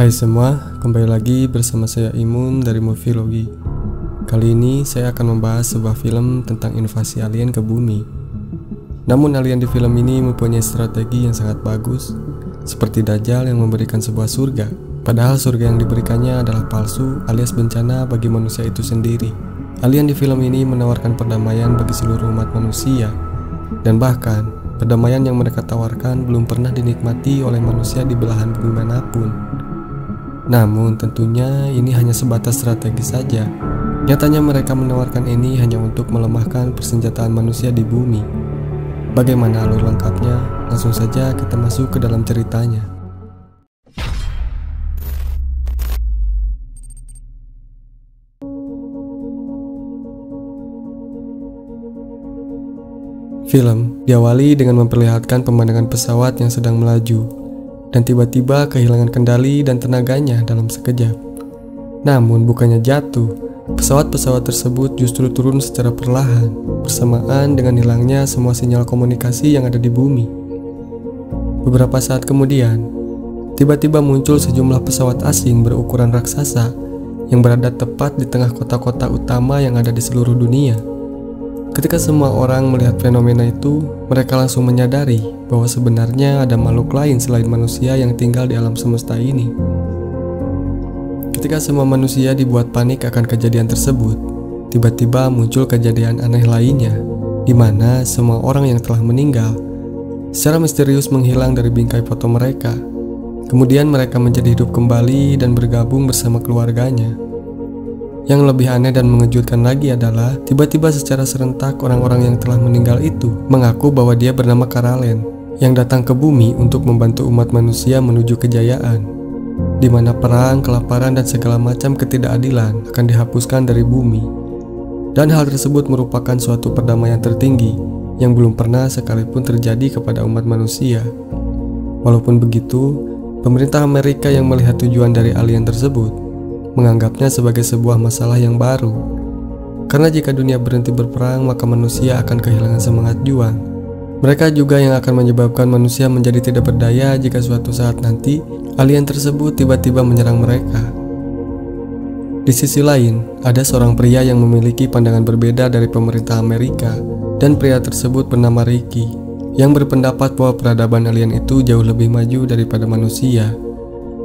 Hai semua, kembali lagi bersama saya Imun dari Movilogi. Kali ini saya akan membahas sebuah film tentang invasi alien ke bumi. Namun alien di film ini mempunyai strategi yang sangat bagus, seperti Dajjal yang memberikan sebuah surga, padahal surga yang diberikannya adalah palsu alias bencana bagi manusia itu sendiri. Alien di film ini menawarkan perdamaian bagi seluruh umat manusia, dan bahkan perdamaian yang mereka tawarkan belum pernah dinikmati oleh manusia di belahan bumi manapun. Namun tentunya ini hanya sebatas strategi saja. Nyatanya mereka menawarkan ini hanya untuk melemahkan persenjataan manusia di bumi. Bagaimana alur lengkapnya? Langsung saja kita masuk ke dalam ceritanya. Film diawali dengan memperlihatkan pemandangan pesawat yang sedang melaju dan tiba-tiba kehilangan kendali dan tenaganya dalam sekejap. Namun bukannya jatuh, pesawat-pesawat tersebut justru turun secara perlahan bersamaan dengan hilangnya semua sinyal komunikasi yang ada di bumi. Beberapa saat kemudian, tiba-tiba muncul sejumlah pesawat asing berukuran raksasa yang berada tepat di tengah kota-kota utama yang ada di seluruh dunia. Ketika semua orang melihat fenomena itu, mereka langsung menyadari bahwa sebenarnya ada makhluk lain selain manusia yang tinggal di alam semesta ini. Ketika semua manusia dibuat panik akan kejadian tersebut, tiba-tiba muncul kejadian aneh lainnya, di mana semua orang yang telah meninggal secara misterius menghilang dari bingkai foto mereka. Kemudian mereka menjadi hidup kembali dan bergabung bersama keluarganya. Yang lebih aneh dan mengejutkan lagi adalah tiba-tiba secara serentak orang-orang yang telah meninggal itu mengaku bahwa dia bernama Karalen yang datang ke bumi untuk membantu umat manusia menuju kejayaan, di mana perang, kelaparan, dan segala macam ketidakadilan akan dihapuskan dari bumi. Dan hal tersebut merupakan suatu perdamaian tertinggi yang belum pernah sekalipun terjadi kepada umat manusia. Walaupun begitu, pemerintah Amerika yang melihat tujuan dari alien tersebut menganggapnya sebagai sebuah masalah yang baru. Karena jika dunia berhenti berperang, maka manusia akan kehilangan semangat juang. Mereka juga yang akan menyebabkan manusia menjadi tidak berdaya jika suatu saat nanti alien tersebut tiba-tiba menyerang mereka. Di sisi lain, ada seorang pria yang memiliki pandangan berbeda dari pemerintah Amerika, dan pria tersebut bernama Ricky, yang berpendapat bahwa peradaban alien itu jauh lebih maju daripada manusia,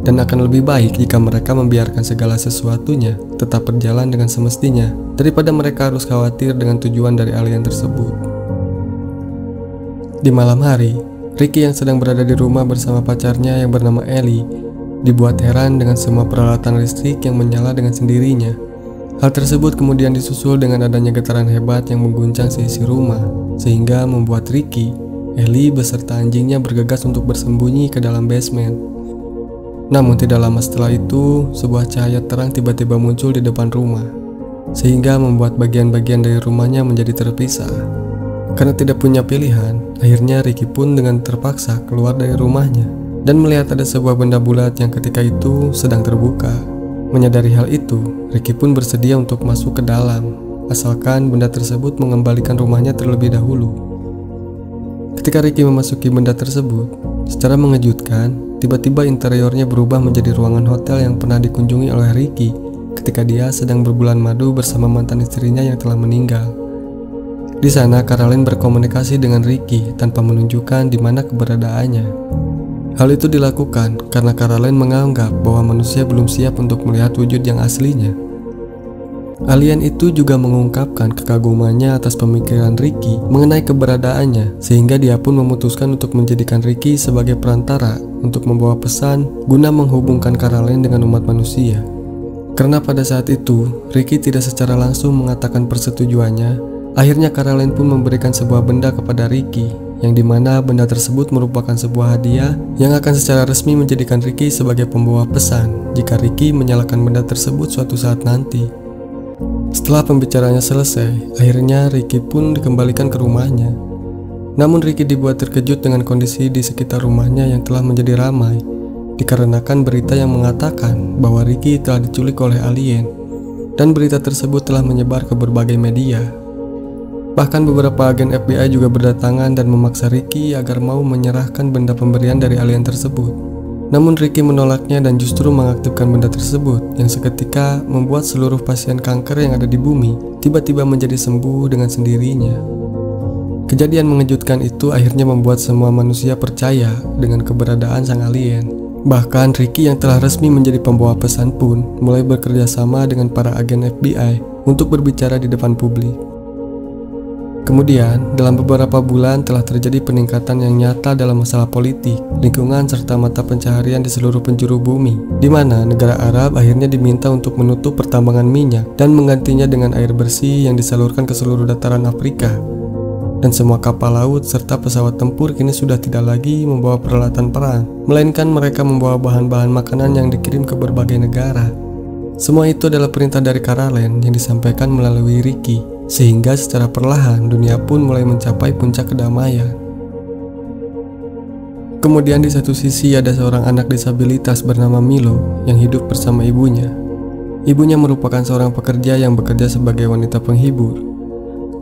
dan akan lebih baik jika mereka membiarkan segala sesuatunya tetap berjalan dengan semestinya daripada mereka harus khawatir dengan tujuan dari alien tersebut. Di malam hari, Ricky yang sedang berada di rumah bersama pacarnya yang bernama Ellie dibuat heran dengan semua peralatan listrik yang menyala dengan sendirinya. Hal tersebut kemudian disusul dengan adanya getaran hebat yang mengguncang seisi rumah, sehingga membuat Ricky, Ellie beserta anjingnya bergegas untuk bersembunyi ke dalam basement. Namun tidak lama setelah itu, sebuah cahaya terang tiba-tiba muncul di depan rumah, sehingga membuat bagian-bagian dari rumahnya menjadi terpisah. Karena tidak punya pilihan, akhirnya Ricky pun dengan terpaksa keluar dari rumahnya dan melihat ada sebuah benda bulat yang ketika itu sedang terbuka. Menyadari hal itu, Ricky pun bersedia untuk masuk ke dalam, asalkan benda tersebut mengembalikan rumahnya terlebih dahulu. Ketika Ricky memasuki benda tersebut, secara mengejutkan, tiba-tiba interiornya berubah menjadi ruangan hotel yang pernah dikunjungi oleh Ricky ketika dia sedang berbulan madu bersama mantan istrinya yang telah meninggal. Di sana, Karalen berkomunikasi dengan Ricky tanpa menunjukkan di mana keberadaannya. Hal itu dilakukan karena Karalen menganggap bahwa manusia belum siap untuk melihat wujud yang aslinya. Alien itu juga mengungkapkan kekagumannya atas pemikiran Ricky mengenai keberadaannya, sehingga dia pun memutuskan untuk menjadikan Ricky sebagai perantara untuk membawa pesan guna menghubungkan Karalen dengan umat manusia. Karena pada saat itu, Ricky tidak secara langsung mengatakan persetujuannya, akhirnya Karalen pun memberikan sebuah benda kepada Ricky, yang dimana benda tersebut merupakan sebuah hadiah yang akan secara resmi menjadikan Ricky sebagai pembawa pesan jika Ricky menyalakan benda tersebut suatu saat nanti. Setelah pembicaraannya selesai, akhirnya Ricky pun dikembalikan ke rumahnya. Namun Ricky dibuat terkejut dengan kondisi di sekitar rumahnya yang telah menjadi ramai, dikarenakan berita yang mengatakan bahwa Ricky telah diculik oleh alien, dan berita tersebut telah menyebar ke berbagai media. Bahkan beberapa agen FBI juga berdatangan dan memaksa Ricky agar mau menyerahkan benda pemberian dari alien tersebut. Namun Ricky menolaknya dan justru mengaktifkan benda tersebut yang seketika membuat seluruh pasien kanker yang ada di bumi tiba-tiba menjadi sembuh dengan sendirinya. Kejadian mengejutkan itu akhirnya membuat semua manusia percaya dengan keberadaan sang alien. Bahkan Ricky yang telah resmi menjadi pembawa pesan pun mulai bekerja sama dengan para agen FBI untuk berbicara di depan publik. Kemudian, dalam beberapa bulan telah terjadi peningkatan yang nyata dalam masalah politik, lingkungan, serta mata pencaharian di seluruh penjuru bumi, di mana negara Arab akhirnya diminta untuk menutup pertambangan minyak dan menggantinya dengan air bersih yang disalurkan ke seluruh dataran Afrika. Dan semua kapal laut serta pesawat tempur kini sudah tidak lagi membawa peralatan perang, melainkan mereka membawa bahan-bahan makanan yang dikirim ke berbagai negara. Semua itu adalah perintah dari Karalen yang disampaikan melalui Ricky, sehingga secara perlahan dunia pun mulai mencapai puncak kedamaian. Kemudian di satu sisi ada seorang anak disabilitas bernama Milo yang hidup bersama ibunya. Ibunya merupakan seorang pekerja yang bekerja sebagai wanita penghibur.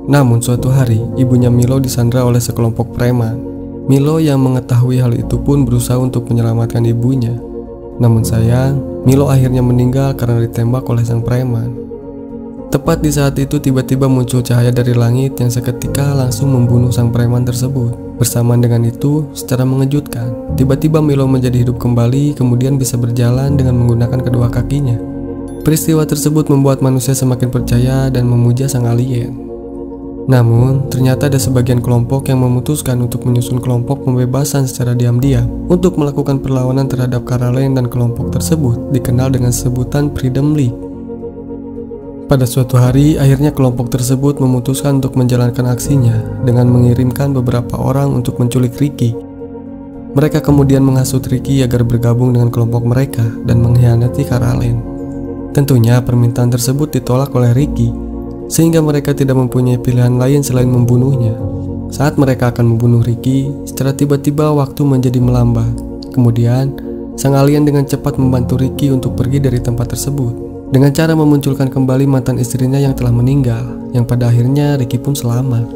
Namun suatu hari ibunya Milo disandra oleh sekelompok preman. Milo yang mengetahui hal itu pun berusaha untuk menyelamatkan ibunya. Namun sayang, Milo akhirnya meninggal karena ditembak oleh sang preman. Tepat di saat itu tiba-tiba muncul cahaya dari langit yang seketika langsung membunuh sang preman tersebut. Bersamaan dengan itu, secara mengejutkan, tiba-tiba Milo menjadi hidup kembali kemudian bisa berjalan dengan menggunakan kedua kakinya. Peristiwa tersebut membuat manusia semakin percaya dan memuja sang alien. Namun, ternyata ada sebagian kelompok yang memutuskan untuk menyusun kelompok pembebasan secara diam-diam untuk melakukan perlawanan terhadap Karalen dan kelompok tersebut dikenal dengan sebutan Freedom League. Pada suatu hari, akhirnya kelompok tersebut memutuskan untuk menjalankan aksinya dengan mengirimkan beberapa orang untuk menculik Ricky. Mereka kemudian menghasut Ricky agar bergabung dengan kelompok mereka dan mengkhianati Karalen. Tentunya permintaan tersebut ditolak oleh Ricky, sehingga mereka tidak mempunyai pilihan lain selain membunuhnya. Saat mereka akan membunuh Ricky, secara tiba-tiba waktu menjadi melambat. Kemudian, sang alien dengan cepat membantu Ricky untuk pergi dari tempat tersebut, dengan cara memunculkan kembali mantan istrinya yang telah meninggal, yang pada akhirnya Ricky pun selamat.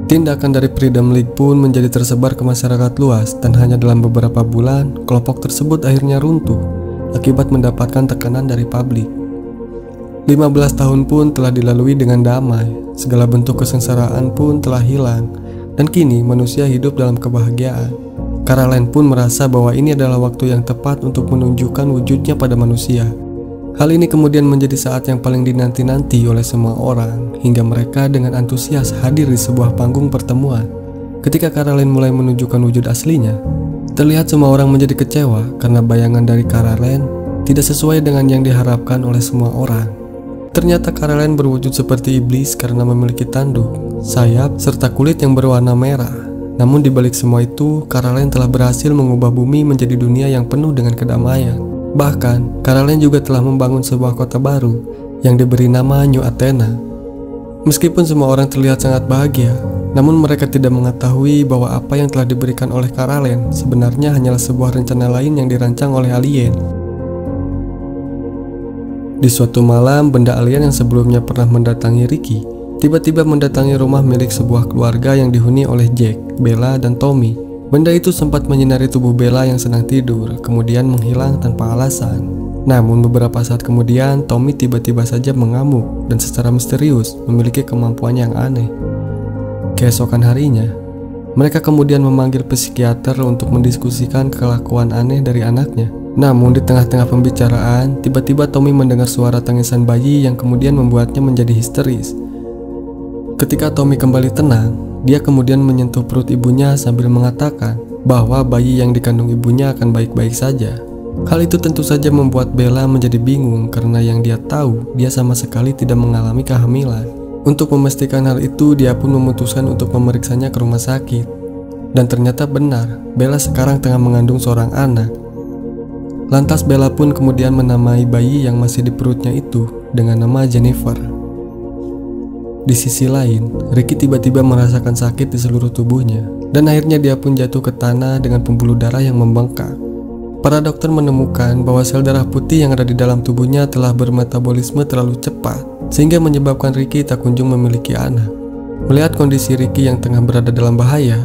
Tindakan dari Freedom League pun menjadi tersebar ke masyarakat luas, dan hanya dalam beberapa bulan, kelompok tersebut akhirnya runtuh, akibat mendapatkan tekanan dari publik. 15 tahun pun telah dilalui dengan damai, segala bentuk kesengsaraan pun telah hilang, dan kini manusia hidup dalam kebahagiaan. Karalen pun merasa bahwa ini adalah waktu yang tepat untuk menunjukkan wujudnya pada manusia. Hal ini kemudian menjadi saat yang paling dinanti-nanti oleh semua orang, hingga mereka dengan antusias hadir di sebuah panggung pertemuan. Ketika Karalen mulai menunjukkan wujud aslinya, terlihat semua orang menjadi kecewa karena bayangan dari Karalen tidak sesuai dengan yang diharapkan oleh semua orang. Ternyata Karalen berwujud seperti iblis karena memiliki tanduk, sayap, serta kulit yang berwarna merah. Namun di balik semua itu, Karalen telah berhasil mengubah bumi menjadi dunia yang penuh dengan kedamaian. Bahkan, Karalen juga telah membangun sebuah kota baru yang diberi nama New Athena. Meskipun semua orang terlihat sangat bahagia, namun mereka tidak mengetahui bahwa apa yang telah diberikan oleh Karalen sebenarnya hanyalah sebuah rencana lain yang dirancang oleh alien. Di suatu malam, benda alien yang sebelumnya pernah mendatangi Ricky tiba-tiba mendatangi rumah milik sebuah keluarga yang dihuni oleh Jack, Bella, dan Tommy. Benda itu sempat menyinari tubuh Bella yang sedang tidur, kemudian menghilang tanpa alasan. Namun beberapa saat kemudian, Tommy tiba-tiba saja mengamuk dan secara misterius memiliki kemampuan yang aneh. Keesokan harinya, mereka kemudian memanggil psikiater untuk mendiskusikan kelakuan aneh dari anaknya. Namun di tengah-tengah pembicaraan, tiba-tiba Tommy mendengar suara tangisan bayi yang kemudian membuatnya menjadi histeris. Ketika Tommy kembali tenang, dia kemudian menyentuh perut ibunya sambil mengatakan bahwa bayi yang dikandung ibunya akan baik-baik saja. Hal itu tentu saja membuat Bella menjadi bingung karena yang dia tahu, dia sama sekali tidak mengalami kehamilan. Untuk memastikan hal itu, dia pun memutuskan untuk memeriksanya ke rumah sakit. Dan ternyata benar, Bella sekarang tengah mengandung seorang anak. Lantas Bella pun kemudian menamai bayi yang masih di perutnya itu dengan nama Jennifer. Di sisi lain, Ricky tiba-tiba merasakan sakit di seluruh tubuhnya, dan akhirnya dia pun jatuh ke tanah dengan pembuluh darah yang membengkak. Para dokter menemukan bahwa sel darah putih yang ada di dalam tubuhnya telah bermetabolisme terlalu cepat, sehingga menyebabkan Ricky tak kunjung memiliki anak. Melihat kondisi Ricky yang tengah berada dalam bahaya,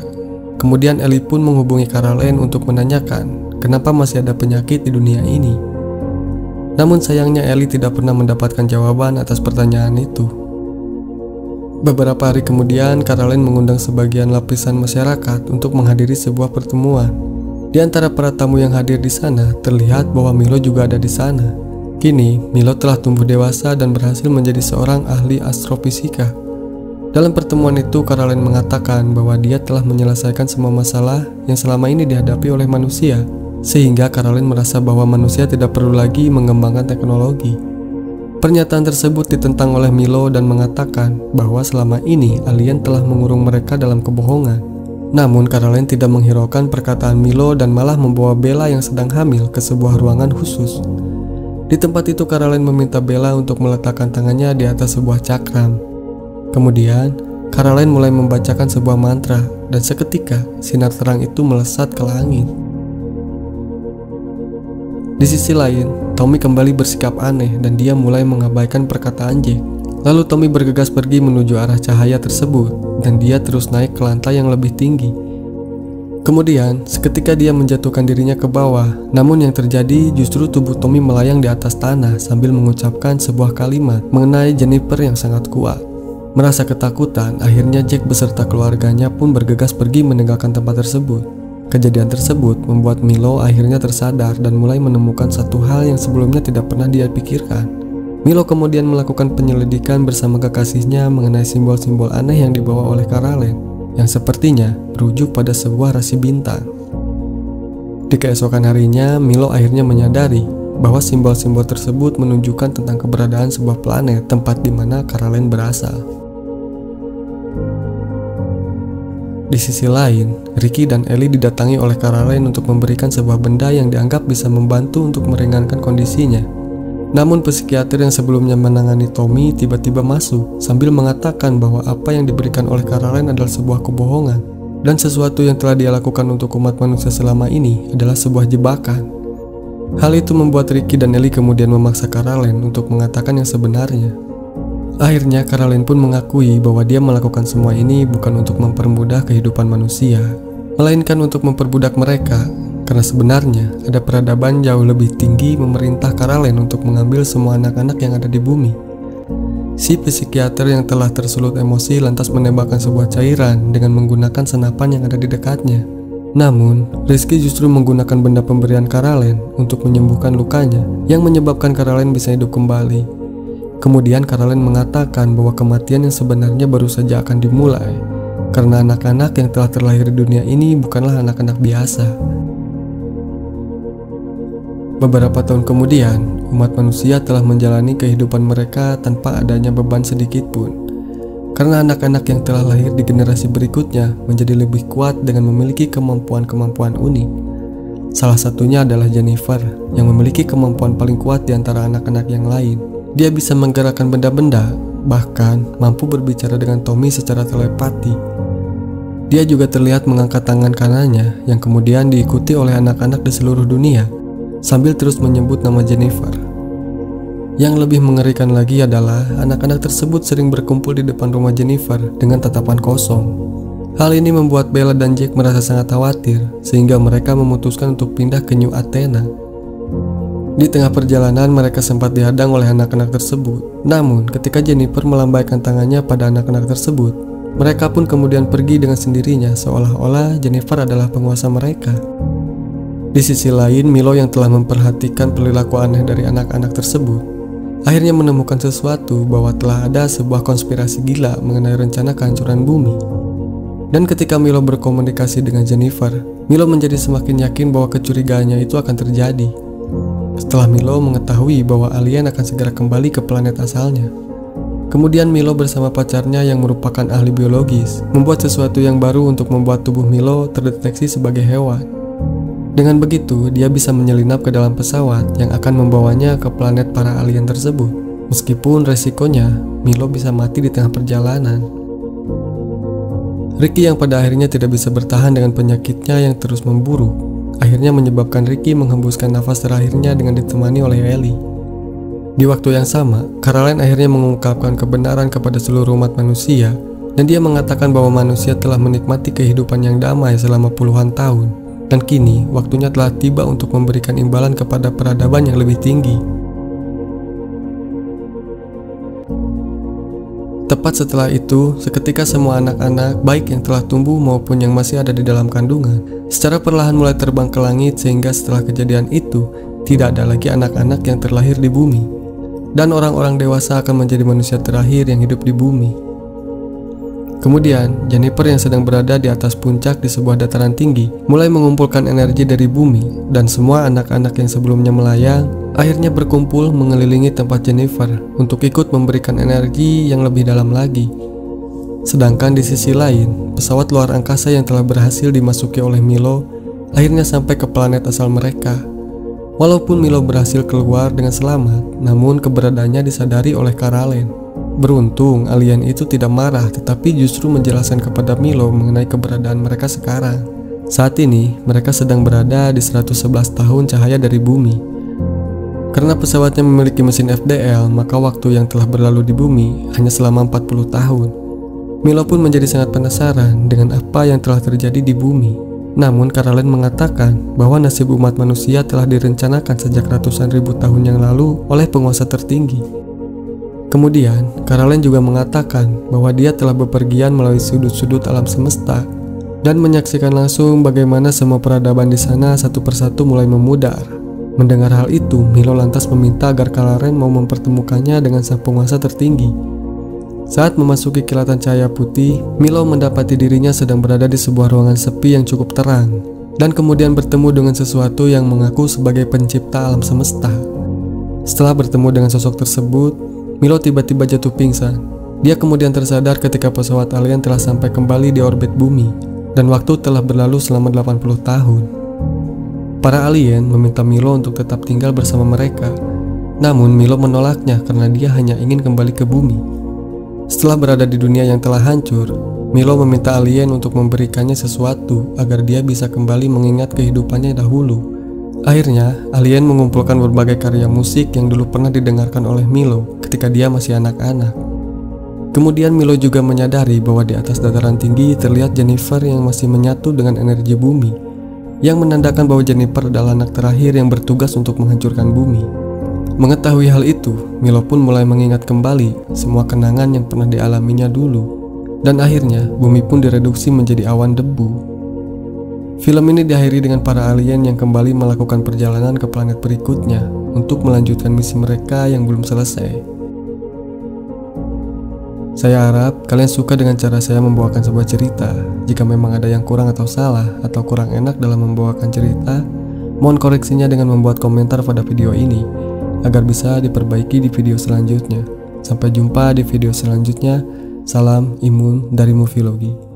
kemudian Ellie pun menghubungi Karalen untuk menanyakan kenapa masih ada penyakit di dunia ini. Namun sayangnya Ellie tidak pernah mendapatkan jawaban atas pertanyaan itu. Beberapa hari kemudian, Caroline mengundang sebagian lapisan masyarakat untuk menghadiri sebuah pertemuan. Di antara para tamu yang hadir di sana, terlihat bahwa Milo juga ada di sana. Kini, Milo telah tumbuh dewasa dan berhasil menjadi seorang ahli astrofisika. Dalam pertemuan itu, Caroline mengatakan bahwa dia telah menyelesaikan semua masalah yang selama ini dihadapi oleh manusia, sehingga Caroline merasa bahwa manusia tidak perlu lagi mengembangkan teknologi. Pernyataan tersebut ditentang oleh Milo dan mengatakan bahwa selama ini alien telah mengurung mereka dalam kebohongan. Namun Caroline tidak menghiraukan perkataan Milo dan malah membawa Bella yang sedang hamil ke sebuah ruangan khusus. Di tempat itu Caroline meminta Bella untuk meletakkan tangannya di atas sebuah cakram. Kemudian, Caroline mulai membacakan sebuah mantra dan seketika sinar terang itu melesat ke langit. Di sisi lain, Tommy kembali bersikap aneh dan dia mulai mengabaikan perkataan Jack. Lalu Tommy bergegas pergi menuju arah cahaya tersebut dan dia terus naik ke lantai yang lebih tinggi. Kemudian, seketika dia menjatuhkan dirinya ke bawah, namun yang terjadi justru tubuh Tommy melayang di atas tanah sambil mengucapkan sebuah kalimat mengenai Jennifer yang sangat kuat. Merasa ketakutan, akhirnya Jack beserta keluarganya pun bergegas pergi meninggalkan tempat tersebut. Kejadian tersebut membuat Milo akhirnya tersadar dan mulai menemukan satu hal yang sebelumnya tidak pernah dia pikirkan. Milo kemudian melakukan penyelidikan bersama kekasihnya mengenai simbol-simbol aneh yang dibawa oleh Caroline, yang sepertinya merujuk pada sebuah rasi bintang. Di keesokan harinya, Milo akhirnya menyadari bahwa simbol-simbol tersebut menunjukkan tentang keberadaan sebuah planet tempat di mana Caroline berasal. Di sisi lain, Ricky dan Ellie didatangi oleh Caroline untuk memberikan sebuah benda yang dianggap bisa membantu untuk meringankan kondisinya. Namun psikiater yang sebelumnya menangani Tommy tiba-tiba masuk sambil mengatakan bahwa apa yang diberikan oleh Caroline adalah sebuah kebohongan dan sesuatu yang telah dia lakukan untuk umat manusia selama ini adalah sebuah jebakan. Hal itu membuat Ricky dan Ellie kemudian memaksa Caroline untuk mengatakan yang sebenarnya. Akhirnya Caroline pun mengakui bahwa dia melakukan semua ini bukan untuk mempermudah kehidupan manusia, melainkan untuk memperbudak mereka, karena sebenarnya ada peradaban jauh lebih tinggi memerintah Caroline untuk mengambil semua anak-anak yang ada di bumi. Si psikiater yang telah tersulut emosi lantas menembakkan sebuah cairan dengan menggunakan senapan yang ada di dekatnya. Namun, Rizky justru menggunakan benda pemberian Caroline untuk menyembuhkan lukanya yang menyebabkan Caroline bisa hidup kembali. Kemudian Caroline mengatakan bahwa kematian yang sebenarnya baru saja akan dimulai karena anak-anak yang telah terlahir di dunia ini bukanlah anak-anak biasa. Beberapa tahun kemudian, umat manusia telah menjalani kehidupan mereka tanpa adanya beban sedikit pun. Karena anak-anak yang telah lahir di generasi berikutnya menjadi lebih kuat dengan memiliki kemampuan-kemampuan unik. Salah satunya adalah Jennifer yang memiliki kemampuan paling kuat di antara anak-anak yang lain. Dia bisa menggerakkan benda-benda, bahkan mampu berbicara dengan Tommy secara telepati. Dia juga terlihat mengangkat tangan kanannya yang kemudian diikuti oleh anak-anak di seluruh dunia sambil terus menyebut nama Jennifer. Yang lebih mengerikan lagi adalah anak-anak tersebut sering berkumpul di depan rumah Jennifer dengan tatapan kosong. Hal ini membuat Bella dan Jack merasa sangat khawatir sehingga mereka memutuskan untuk pindah ke New Athena. Di tengah perjalanan mereka sempat dihadang oleh anak-anak tersebut. Namun ketika Jennifer melambaikan tangannya pada anak-anak tersebut, mereka pun kemudian pergi dengan sendirinya seolah-olah Jennifer adalah penguasa mereka. Di sisi lain, Milo yang telah memperhatikan perilaku aneh dari anak-anak tersebut akhirnya menemukan sesuatu bahwa telah ada sebuah konspirasi gila mengenai rencana kehancuran bumi. Dan ketika Milo berkomunikasi dengan Jennifer, Milo menjadi semakin yakin bahwa kecurigaannya itu akan terjadi. Setelah Milo mengetahui bahwa alien akan segera kembali ke planet asalnya. Kemudian Milo bersama pacarnya yang merupakan ahli biologis membuat sesuatu yang baru untuk membuat tubuh Milo terdeteksi sebagai hewan. Dengan begitu, dia bisa menyelinap ke dalam pesawat yang akan membawanya ke planet para alien tersebut. Meskipun resikonya, Milo bisa mati di tengah perjalanan. Ricky yang pada akhirnya tidak bisa bertahan dengan penyakitnya yang terus memburuk, akhirnya menyebabkan Ricky menghembuskan nafas terakhirnya dengan ditemani oleh Ellie. Di waktu yang sama, Caroline akhirnya mengungkapkan kebenaran kepada seluruh umat manusia, dan dia mengatakan bahwa manusia telah menikmati kehidupan yang damai selama puluhan tahun. Dan kini waktunya telah tiba untuk memberikan imbalan kepada peradaban yang lebih tinggi. Tepat setelah itu, seketika semua anak-anak, baik yang telah tumbuh maupun yang masih ada di dalam kandungan, secara perlahan mulai terbang ke langit, sehingga setelah kejadian itu, tidak ada lagi anak-anak yang terlahir di bumi. Dan orang-orang dewasa akan menjadi manusia terakhir yang hidup di bumi. Kemudian, Jennifer yang sedang berada di atas puncak di sebuah dataran tinggi mulai mengumpulkan energi dari bumi, dan semua anak-anak yang sebelumnya melayang akhirnya berkumpul mengelilingi tempat Jennifer untuk ikut memberikan energi yang lebih dalam lagi. Sedangkan di sisi lain, pesawat luar angkasa yang telah berhasil dimasuki oleh Milo akhirnya sampai ke planet asal mereka. Walaupun Milo berhasil keluar dengan selamat, namun keberadaannya disadari oleh Karalen. Beruntung, alien itu tidak marah tetapi justru menjelaskan kepada Milo mengenai keberadaan mereka sekarang. Saat ini, mereka sedang berada di 111 tahun cahaya dari bumi. Karena pesawatnya memiliki mesin FDL, maka waktu yang telah berlalu di bumi hanya selama 40 tahun. Milo pun menjadi sangat penasaran dengan apa yang telah terjadi di bumi. Namun Karalen mengatakan bahwa nasib umat manusia telah direncanakan sejak ratusan ribu tahun yang lalu oleh penguasa tertinggi. Kemudian, Karalen juga mengatakan bahwa dia telah bepergian melalui sudut-sudut alam semesta dan menyaksikan langsung bagaimana semua peradaban di sana satu persatu mulai memudar. Mendengar hal itu, Milo lantas meminta agar Karalen mau mempertemukannya dengan sang penguasa tertinggi. Saat memasuki kilatan cahaya putih, Milo mendapati dirinya sedang berada di sebuah ruangan sepi yang cukup terang, dan kemudian bertemu dengan sesuatu yang mengaku sebagai pencipta alam semesta. Setelah bertemu dengan sosok tersebut, Milo tiba-tiba jatuh pingsan. Dia kemudian tersadar ketika pesawat alien telah sampai kembali di orbit bumi, dan waktu telah berlalu selama 80 tahun. Para alien meminta Milo untuk tetap tinggal bersama mereka, namun Milo menolaknya karena dia hanya ingin kembali ke bumi. Setelah berada di dunia yang telah hancur, Milo meminta alien untuk memberikannya sesuatu agar dia bisa kembali mengingat kehidupannya dahulu. Akhirnya, alien mengumpulkan berbagai karya musik yang dulu pernah didengarkan oleh Milo ketika dia masih anak-anak. Kemudian Milo juga menyadari bahwa di atas dataran tinggi terlihat Jennifer yang masih menyatu dengan energi bumi, yang menandakan bahwa Jennifer adalah anak terakhir yang bertugas untuk menghancurkan bumi. Mengetahui hal itu, Milo pun mulai mengingat kembali semua kenangan yang pernah dialaminya dulu, dan akhirnya bumi pun direduksi menjadi awan debu. Film ini diakhiri dengan para alien yang kembali melakukan perjalanan ke planet berikutnya untuk melanjutkan misi mereka yang belum selesai. Saya harap kalian suka dengan cara saya membawakan sebuah cerita. Jika memang ada yang kurang atau salah atau kurang enak dalam membawakan cerita, mohon koreksinya dengan membuat komentar pada video ini agar bisa diperbaiki di video selanjutnya. Sampai jumpa di video selanjutnya. Salam imun dari Movilogi.